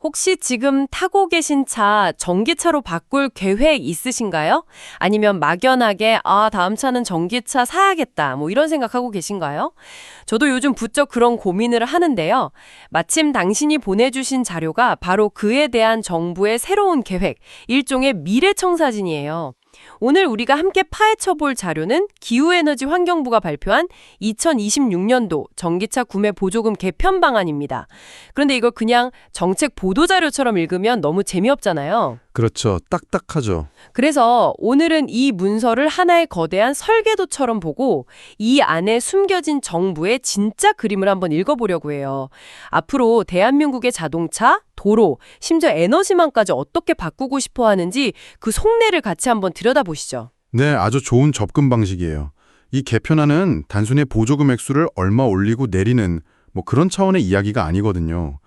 혹시 지금 타고 계신 차 전기차로 바꿀 계획 있으신가요? 아니면 막연하게 다음 차는 전기차 사야겠다 뭐 이런 생각하고 계신가요? 저도 요즘 부쩍 그런 고민을 하는데요. 마침 당신이 보내주신 자료가 바로 그에 대한 정부의 새로운 계획, 일종의 미래청사진이에요. 오늘 우리가 함께 파헤쳐볼 자료는 기후에너지환경부가 발표한 2026년도 전기차 구매 보조금 개편 방안입니다. 그런데 이걸 그냥 정책 보도자료처럼 읽으면 너무 재미없잖아요. 그렇죠. 딱딱하죠. 그래서 오늘은 이 문서를 하나의 거대한 설계도처럼 보고 이 안에 숨겨진 정부의 진짜 그림을 한번 읽어보려고 해요. 앞으로 대한민국의 자동차, 도로, 심지어 에너지망까지 어떻게 바꾸고 싶어 하는지 그 속내를 같이 한번 들여다보시죠. 네, 아주 좋은 접근 방식이에요. 이 개편안은 단순히 보조금 액수를 얼마 올리고 내리는 그런 차원의 이야기가 아니거든요.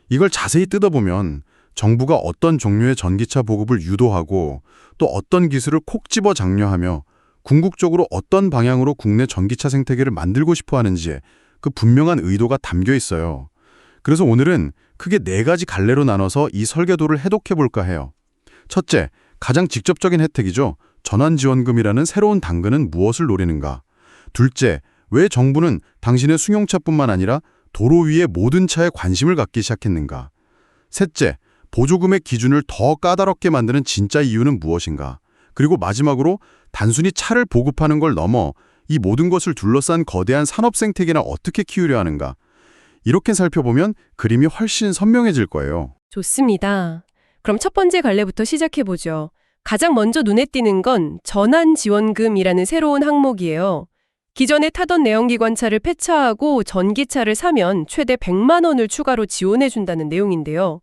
이걸 자세히 뜯어보면 정부가 어떤 종류의 전기차 보급을 유도하고 또 어떤 기술을 콕 집어 장려하며 궁극적으로 어떤 방향으로 국내 전기차 생태계를 만들고 싶어 하는지에 그 분명한 의도가 담겨 있어요. 그래서 오늘은 크게 4가지 갈래로 나눠서 이 설계도를 해독해볼까 해요. 첫째, 가장 직접적인 혜택이죠. 전환지원금이라는 새로운 당근은 무엇을 노리는가? 둘째, 왜 정부는 당신의 승용차뿐만 아니라 도로 위의 모든 차에 관심을 갖기 시작했는가? 셋째, 보조금의 기준을 더 까다롭게 만드는 진짜 이유는 무엇인가? 그리고 마지막으로 단순히 차를 보급하는 걸 넘어 이 모든 것을 둘러싼 거대한 산업 생태계나 어떻게 키우려 하는가? 이렇게 살펴보면 그림이 훨씬 선명해질 거예요. 좋습니다. 그럼 첫 번째 갈래부터 시작해보죠. 가장 먼저 눈에 띄는 건 전환지원금이라는 새로운 항목이에요. 기존에 타던 내연기관차를 폐차하고 전기차를 사면 최대 100만 원을 추가로 지원해준다는 내용인데요.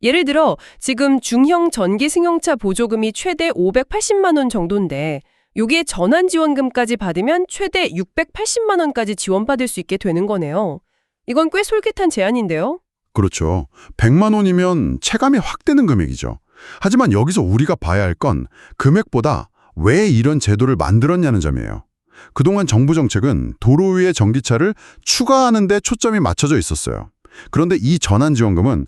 예를 들어 지금 중형 전기 승용차 보조금이 최대 580만 원 정도인데 여기에 전환지원금까지 받으면 최대 680만 원까지 지원받을 수 있게 되는 거네요. 이건 꽤 솔깃한 제안인데요. 그렇죠. 100만 원이면 체감이 확 되는 금액이죠. 하지만 여기서 우리가 봐야 할 건 금액보다 왜 이런 제도를 만들었냐는 점이에요. 그동안 정부 정책은 도로 위의 전기차를 추가하는 데 초점이 맞춰져 있었어요. 그런데 이 전환지원금은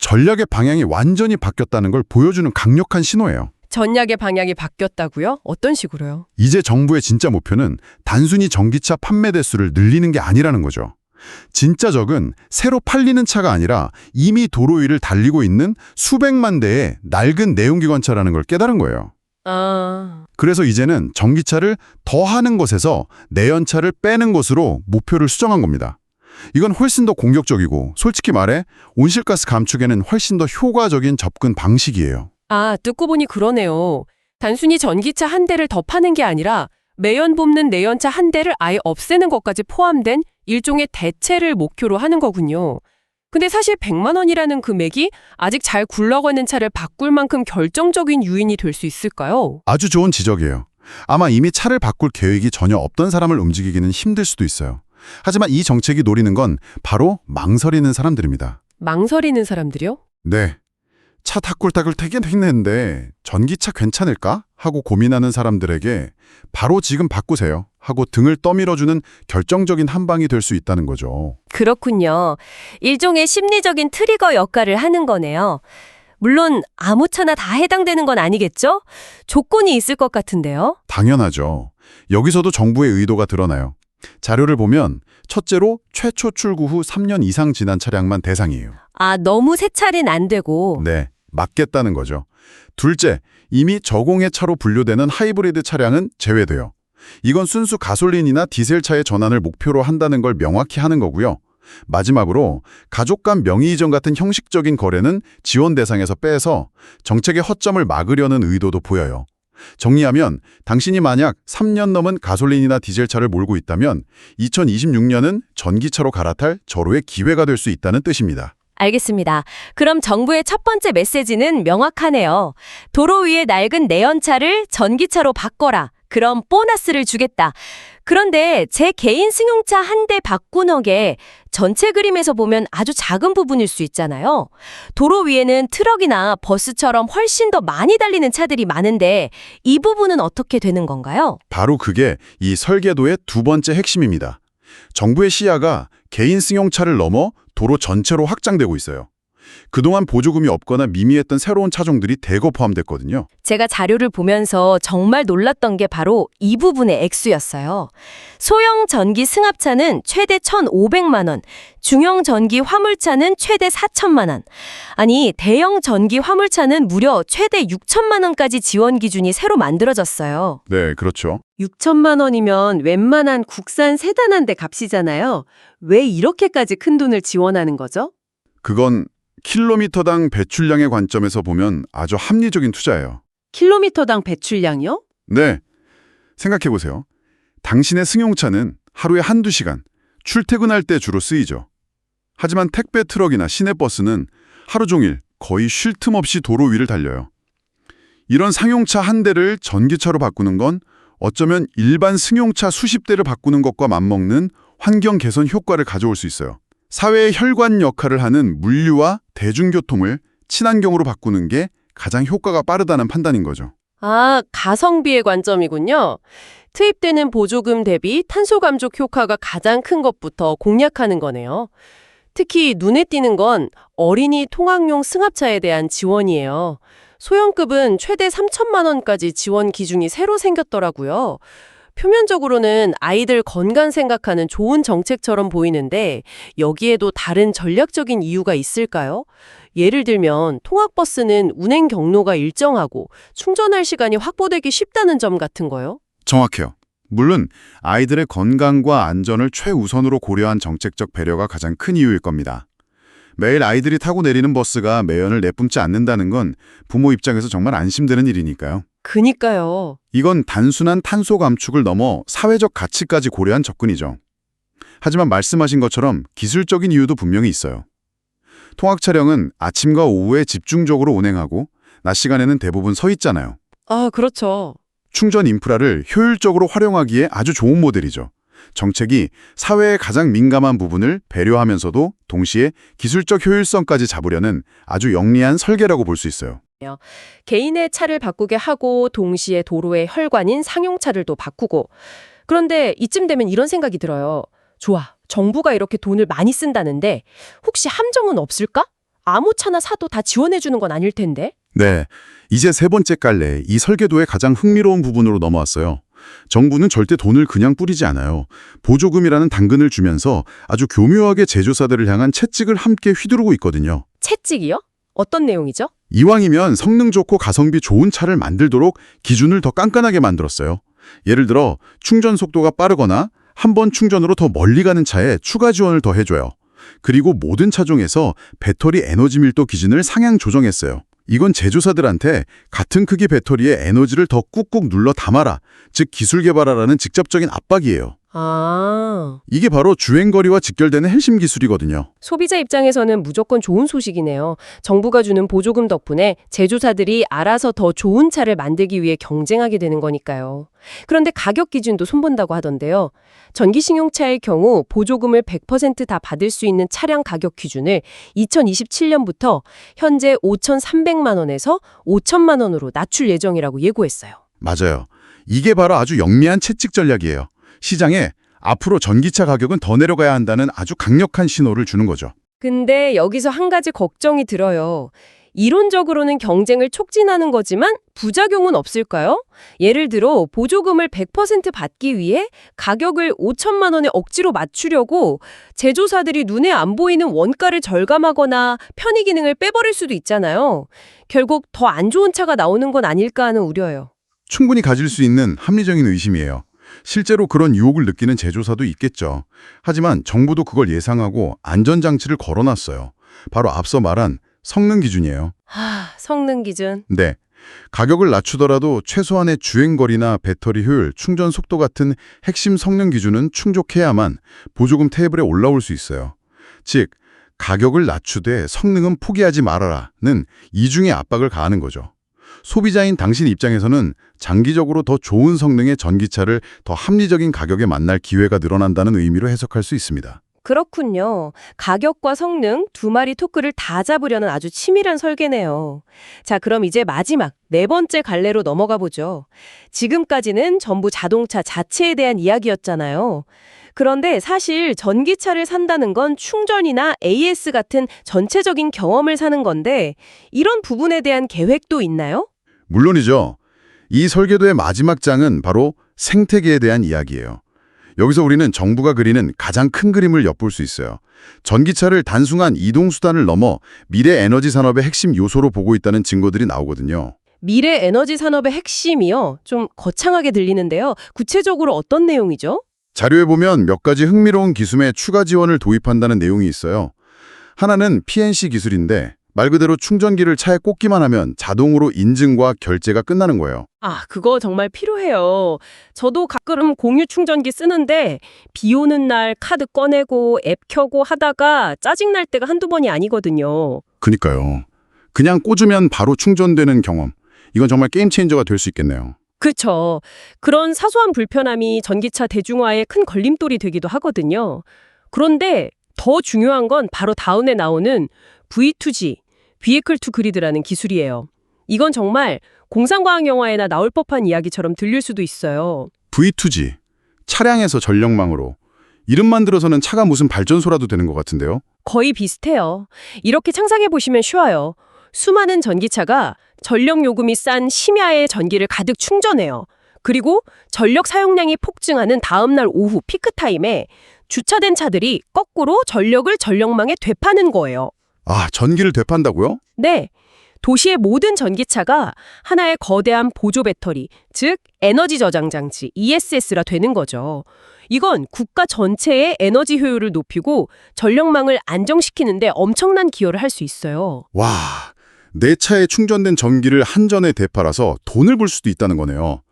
전략의 방향이 완전히 바뀌었다는 걸 보여주는 강력한 신호예요. 전략의 방향이 바뀌었다고요? 어떤 식으로요? 이제 정부의 진짜 목표는 단순히 전기차 판매 대수를 늘리는 게 아니라는 거죠. 진짜 적은 새로 팔리는 차가 아니라 이미 도로 위를 달리고 있는 수백만 대의 낡은 내연기관차라는 걸 깨달은 거예요. 그래서 이제는 전기차를 더 하는 것에서 내연차를 빼는 것으로 목표를 수정한 겁니다. 이건 훨씬 더 공격적이고 솔직히 말해 온실가스 감축에는 훨씬 더 효과적인 접근 방식이에요. 듣고 보니 그러네요. 단순히 전기차 한 대를 더 파는 게 아니라 매연 뽑는 내연차 한 대를 아예 없애는 것까지 포함된 일종의 대체를 목표로 하는 거군요. 근데 사실 100만 원이라는 금액이 아직 잘 굴러가는 차를 바꿀 만큼 결정적인 요인이 될 수 있을까요? 아주 좋은 지적이에요. 아마 이미 차를 바꿀 계획이 전혀 없던 사람을 움직이기는 힘들 수도 있어요. 하지만 이 정책이 노리는 건 바로 망설이는 사람들입니다. 망설이는 사람들이요? 네. 차 타꿀타꿀 타긴 했는데 전기차 괜찮을까? 하고 고민하는 사람들에게 바로 지금 바꾸세요 하고 등을 떠밀어주는 결정적인 한 방이 될 수 있다는 거죠. 그렇군요. 일종의 심리적인 트리거 역할을 하는 거네요. 물론 아무 차나 다 해당되는 건 아니겠죠? 조건이 있을 것 같은데요. 당연하죠. 여기서도 정부의 의도가 드러나요. 자료를 보면 첫째로 최초 출고 후 3년 이상 지난 차량만 대상이에요. 너무 새 차는 안 되고. 네, 맞겠다는 거죠. 둘째, 이미 저공해 차로 분류되는 하이브리드 차량은 제외돼요. 이건 순수 가솔린이나 디젤차의 전환을 목표로 한다는 걸 명확히 하는 거고요. 마지막으로 가족 간 명의 이전 같은 형식적인 거래는 지원 대상에서 빼서 정책의 허점을 막으려는 의도도 보여요. 정리하면 당신이 만약 3년 넘은 가솔린이나 디젤차를 몰고 있다면 2026년은 전기차로 갈아탈 절호의 기회가 될 수 있다는 뜻입니다. 알겠습니다. 그럼 정부의 첫 번째 메시지는 명확하네요. 도로 위의 낡은 내연차를 전기차로 바꿔라. 그럼 보너스를 주겠다. 그런데 제 개인 승용차 한 대 바꾸는 게 전체 그림에서 보면 아주 작은 부분일 수 있잖아요. 도로 위에는 트럭이나 버스처럼 훨씬 더 많이 달리는 차들이 많은데 이 부분은 어떻게 되는 건가요? 바로 그게 이 설계도의 두 번째 핵심입니다. 정부의 시야가 개인 승용차를 넘어 도로 전체로 확장되고 있어요. 그동안 보조금이 없거나 미미했던 새로운 차종들이 대거 포함됐거든요. 제가 자료를 보면서 정말 놀랐던 게 바로 이 부분의 액수였어요. 소형 전기 승합차는 최대 1,500만 원, 중형 전기 화물차는 최대 4천만 원. 아니, 대형 전기 화물차는 무려 최대 6천만 원까지 지원 기준이 새로 만들어졌어요. 네, 그렇죠. 6천만 원이면 웬만한 국산 세단 한 대 값이잖아요. 왜 이렇게까지 큰 돈을 지원하는 거죠? 그건 킬로미터당 배출량의 관점에서 보면 아주 합리적인 투자예요. 킬로미터당 배출량이요? 네, 생각해보세요. 당신의 승용차는 하루에 한두 시간, 출퇴근할 때 주로 쓰이죠. 하지만 택배 트럭이나 시내버스는 하루 종일 거의 쉴 틈 없이 도로 위를 달려요. 이런 상용차 한 대를 전기차로 바꾸는 건 어쩌면 일반 승용차 수십 대를 바꾸는 것과 맞먹는 환경 개선 효과를 가져올 수 있어요. 사회의 혈관 역할을 하는 물류와 대중교통을 친환경으로 바꾸는 게 가장 효과가 빠르다는 판단인 거죠. 아, 가성비의 관점이군요. 투입되는 보조금 대비 탄소 감축 효과가 가장 큰 것부터 공략하는 거네요. 특히 눈에 띄는 건 어린이 통학용 승합차에 대한 지원이에요. 소형급은 최대 3천만 원까지 지원 기준이 새로 생겼더라고요. 표면적으로는 아이들 건강 생각하는 좋은 정책처럼 보이는데 여기에도 다른 전략적인 이유가 있을까요? 예를 들면 통학버스는 운행 경로가 일정하고 충전할 시간이 확보되기 쉽다는 점 같은 거요? 정확해요. 물론 아이들의 건강과 안전을 최우선으로 고려한 정책적 배려가 가장 큰 이유일 겁니다. 매일 아이들이 타고 내리는 버스가 매연을 내뿜지 않는다는 건 부모 입장에서 정말 안심되는 일이니까요. 그니까요. 이건 단순한 탄소 감축을 넘어 사회적 가치까지 고려한 접근이죠. 하지만 말씀하신 것처럼 기술적인 이유도 분명히 있어요. 통학 차량은 아침과 오후에 집중적으로 운행하고 낮 시간에는 대부분 서 있잖아요. 아, 그렇죠. 충전 인프라를 효율적으로 활용하기에 아주 좋은 모델이죠. 정책이 사회의 가장 민감한 부분을 배려하면서도 동시에 기술적 효율성까지 잡으려는 아주 영리한 설계라고 볼 수 있어요. 개인의 차를 바꾸게 하고 동시에 도로의 혈관인 상용차를 또 바꾸고. 그런데 이쯤 되면 이런 생각이 들어요. 좋아, 정부가 이렇게 돈을 많이 쓴다는데 혹시 함정은 없을까? 아무 차나 사도 다 지원해주는 건 아닐 텐데. 네, 이제 세 번째 깔래, 이 설계도의 가장 흥미로운 부분으로 넘어왔어요. 정부는 절대 돈을 그냥 뿌리지 않아요. 보조금이라는 당근을 주면서 아주 교묘하게 제조사들을 향한 채찍을 함께 휘두르고 있거든요. 채찍이요? 어떤 내용이죠? 이왕이면 성능 좋고 가성비 좋은 차를 만들도록 기준을 더 깐깐하게 만들었어요. 예를 들어 충전 속도가 빠르거나 한 번 충전으로 더 멀리 가는 차에 추가 지원을 더 해줘요. 그리고 모든 차종에서 배터리 에너지 밀도 기준을 상향 조정했어요. 이건 제조사들한테 같은 크기 배터리에 에너지를 더 꾹꾹 눌러 담아라, 즉 기술 개발하라는 직접적인 압박이에요. 아, 이게 바로 주행거리와 직결되는 핵심 기술이거든요. 소비자 입장에서는 무조건 좋은 소식이네요. 정부가 주는 보조금 덕분에 제조사들이 알아서 더 좋은 차를 만들기 위해 경쟁하게 되는 거니까요. 그런데 가격 기준도 손본다고 하던데요. 전기승용차의 경우 보조금을 100% 받을 수 있는 차량 가격 기준을 2027년부터 현재 5,300만 원에서 5천만 원으로 낮출 예정이라고 예고했어요. 맞아요. 이게 바로 아주 영리한 채찍 전략이에요. 시장에 앞으로 전기차 가격은 더 내려가야 한다는 아주 강력한 신호를 주는 거죠. 근데 여기서 한 가지 걱정이 들어요. 이론적으로는 경쟁을 촉진하는 거지만 부작용은 없을까요? 예를 들어 보조금을 100% 받기 위해 가격을 5천만 원에 억지로 맞추려고 제조사들이 눈에 안 보이는 원가를 절감하거나 편의 기능을 빼버릴 수도 있잖아요. 결국 더 안 좋은 차가 나오는 건 아닐까 하는 우려요. 충분히 가질 수 있는 합리적인 의심이에요. 실제로 그런 유혹을 느끼는 제조사도 있겠죠. 하지만 정부도 그걸 예상하고 안전장치를 걸어놨어요. 바로 앞서 말한 성능 기준이에요. 성능 기준. 네. 가격을 낮추더라도 최소한의 주행거리나 배터리 효율, 충전 속도 같은 핵심 성능 기준은 충족해야만 보조금 테이블에 올라올 수 있어요. 즉, 가격을 낮추되 성능은 포기하지 말아라는 이중의 압박을 가하는 거죠. 소비자인 당신 입장에서는 장기적으로 더 좋은 성능의 전기차를 더 합리적인 가격에 만날 기회가 늘어난다는 의미로 해석할 수 있습니다. 그렇군요. 가격과 성능 두 마리 토크를 다 잡으려는 아주 치밀한 설계네요. 자, 그럼 이제 마지막 네 번째 갈래로 넘어가 보죠. 지금까지는 전부 자동차 자체에 대한 이야기였잖아요. 그런데 사실 전기차를 산다는 건 충전이나 AS 같은 전체적인 경험을 사는 건데 이런 부분에 대한 계획도 있나요? 물론이죠. 이 설계도의 마지막 장은 바로 생태계에 대한 이야기예요. 여기서 우리는 정부가 그리는 가장 큰 그림을 엿볼 수 있어요. 전기차를 단순한 이동수단을 넘어 미래 에너지 산업의 핵심 요소로 보고 있다는 증거들이 나오거든요. 미래 에너지 산업의 핵심이요. 좀 거창하게 들리는데요. 구체적으로 어떤 내용이죠? 자료에 보면 몇 가지 흥미로운 기술의 추가 지원을 도입한다는 내용이 있어요. 하나는 PNC 기술인데 말 그대로 충전기를 차에 꽂기만 하면 자동으로 인증과 결제가 끝나는 거예요. 아, 그거 정말 필요해요. 저도 가끔 공유 충전기 쓰는데 비 오는 날 카드 꺼내고 앱 켜고 하다가 짜증날 때가 한두 번이 아니거든요. 그니까요. 그냥 꽂으면 바로 충전되는 경험. 이건 정말 게임 체인저가 될 수 있겠네요. 그렇죠. 그런 사소한 불편함이 전기차 대중화에 큰 걸림돌이 되기도 하거든요. 그런데 더 중요한 건 바로 다음에 나오는 V2G, Vehicle to Grid라는 기술이에요. 이건 정말 공상과학 영화에나 나올 법한 이야기처럼 들릴 수도 있어요. V2G, 차량에서 전력망으로. 이름만 들어서는 차가 무슨 발전소라도 되는 것 같은데요. 거의 비슷해요. 이렇게 상상해 보시면 쉬워요. 수많은 전기차가 전력 요금이 싼 심야에 전기를 가득 충전해요. 그리고 전력 사용량이 폭증하는 다음 날 오후 피크타임에 주차된 차들이 거꾸로 전력을 전력망에 되파는 거예요. 아, 전기를 되판다고요? 네. 도시의 모든 전기차가 하나의 거대한 보조 배터리, 즉 에너지 저장 장치 ESS라 되는 거죠. 이건 국가 전체의 에너지 효율을 높이고 전력망을 안정시키는 데 엄청난 기여를 할 수 있어요. 와, 내 차에 충전된 전기를 한전에 되팔아서 돈을 벌 수도 있다는 거네요.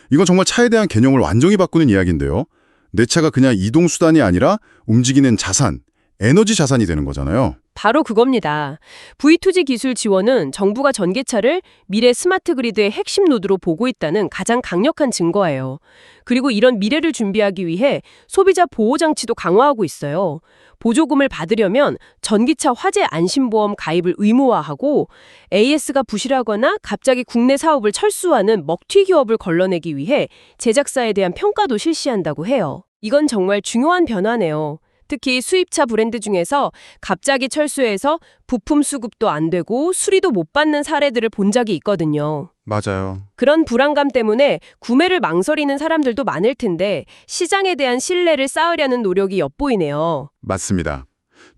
이건 정말 차에 대한 개념을 완전히 바꾸는 이야기인데요. 내 차가 그냥 이동수단이 아니라 움직이는 자산, 에너지 자산이 되는 거잖아요. 바로 그겁니다. V2G 기술 지원은 정부가 전기차를 미래 스마트 그리드의 핵심 노드로 보고 있다는 가장 강력한 증거예요. 그리고 이런 미래를 준비하기 위해 소비자 보호 장치도 강화하고 있어요. 보조금을 받으려면 전기차 화재 안심보험 가입을 의무화하고 AS가 부실하거나 갑자기 국내 사업을 철수하는 먹튀 기업을 걸러내기 위해 제작사에 대한 평가도 실시한다고 해요. 이건 정말 중요한 변화네요. 특히 수입차 브랜드 중에서 갑자기 철수해서 부품 수급도 안 되고 수리도 못 받는 사례들을 본 적이 있거든요. 맞아요. 그런 불안감 때문에 구매를 망설이는 사람들도 많을 텐데 시장에 대한 신뢰를 쌓으려는 노력이 엿보이네요. 맞습니다.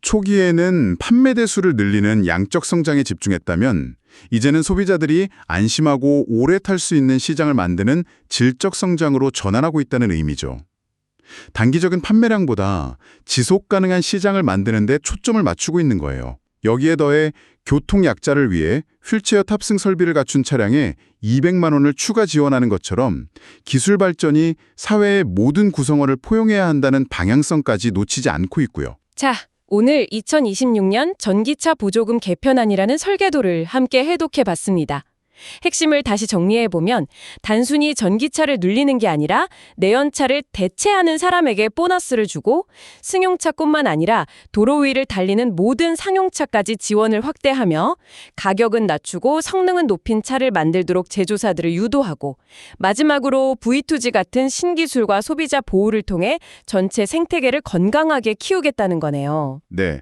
초기에는 판매 대수를 늘리는 양적 성장에 집중했다면 이제는 소비자들이 안심하고 오래 탈 수 있는 시장을 만드는 질적 성장으로 전환하고 있다는 의미죠. 단기적인 판매량보다 지속 가능한 시장을 만드는 데 초점을 맞추고 있는 거예요. 여기에 더해 교통 약자를 위해 휠체어 탑승 설비를 갖춘 차량에 200만 원을 추가 지원하는 것처럼 기술 발전이 사회의 모든 구성원을 포용해야 한다는 방향성까지 놓치지 않고 있고요. 자, 오늘 2026년 전기차 보조금 개편안이라는 설계도를 함께 해독해봤습니다. 핵심을 다시 정리해보면 단순히 전기차를 늘리는 게 아니라 내연차를 대체하는 사람에게 보너스를 주고 승용차뿐만 아니라 도로 위를 달리는 모든 상용차까지 지원을 확대하며 가격은 낮추고 성능은 높인 차를 만들도록 제조사들을 유도하고 마지막으로 V2G 같은 신기술과 소비자 보호를 통해 전체 생태계를 건강하게 키우겠다는 거네요. 네,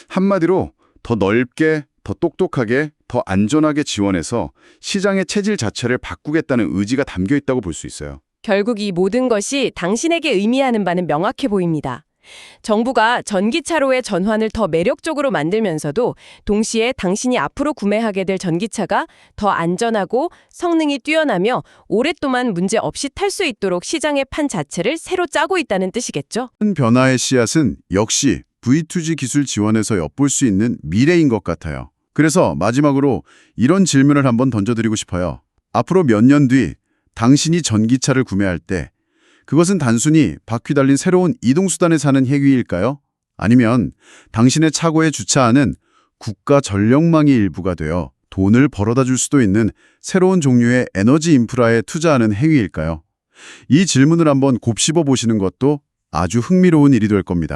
한마디로 더 넓게, 더 똑똑하게, 더 안전하게 지원해서 시장의 체질 자체를 바꾸겠다는 의지가 담겨 있다고 볼 수 있어요. 결국 이 모든 것이 당신에게 의미하는 바는 명확해 보입니다. 정부가 전기차로의 전환을 더 매력적으로 만들면서도 동시에 당신이 앞으로 구매하게 될 전기차가 더 안전하고 성능이 뛰어나며 오랫동안 문제 없이 탈 수 있도록 시장의 판 자체를 새로 짜고 있다는 뜻이겠죠? 큰 변화의 씨앗은 역시 V2G 기술 지원에서 엿볼 수 있는 미래인 것 같아요. 그래서 마지막으로 이런 질문을 한번 던져드리고 싶어요. 앞으로 몇 년 뒤 당신이 전기차를 구매할 때 그것은 단순히 바퀴 달린 새로운 이동수단에 사는 행위일까요? 아니면 당신의 차고에 주차하는 국가 전력망의 일부가 되어 돈을 벌어다 줄 수도 있는 새로운 종류의 에너지 인프라에 투자하는 행위일까요? 이 질문을 한번 곱씹어 보시는 것도 아주 흥미로운 일이 될 겁니다.